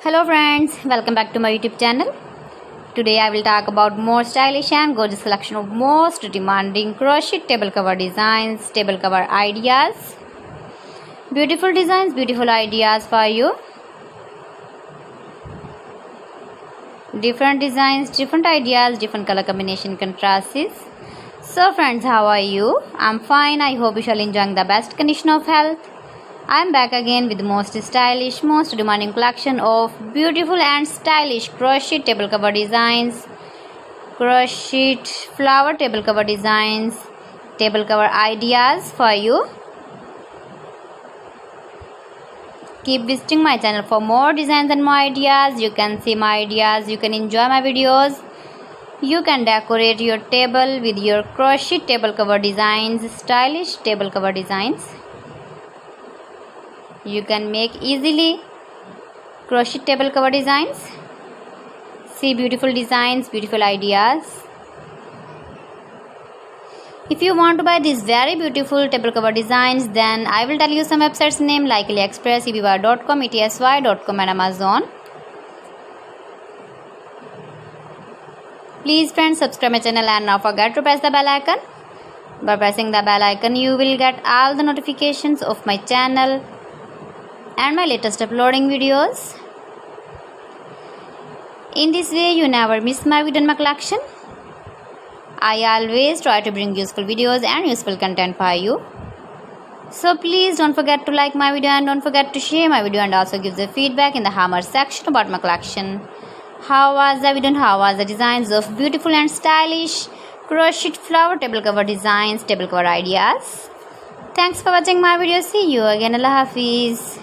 Hello friends, welcome back to my YouTube channel. Today I will talk about more stylish and gorgeous collection of most demanding crochet table cover designs, table cover ideas. Beautiful designs, beautiful ideas for you. Different designs, different ideas, different color combination contrasts. So friends, how are you? I'm fine. I hope you shall enjoying the best condition of health. I'm back again with the most stylish, most demanding collection of beautiful and stylish crochet table cover designs, crochet flower table cover designs, table cover ideas for you. Keep visiting my channel for more designs and more ideas. You can see my ideas, you can enjoy my videos. You can decorate your table with your crochet table cover designs, stylish table cover designs. You can make easily crochet table cover designs. See beautiful designs, beautiful ideas. If you want to buy these very beautiful table cover designs, then I will tell you some websites name like AliExpress, eBay.com, etsy.com and Amazon. Please friends, subscribe my channel and not forget to press the bell icon. By pressing the bell icon, you will get all the notifications of my channel and my latest uploading videos. In this way, you never miss my video and my collection. I always try to bring useful videos and useful content for you. So please don't forget to like my video and don't forget to share my video and also give the feedback in the hammer section about my collection. How was the video and how was the designs of beautiful and stylish crochet flower table cover designs, table cover ideas. Thanks for watching my video. See you again. Allah Hafiz.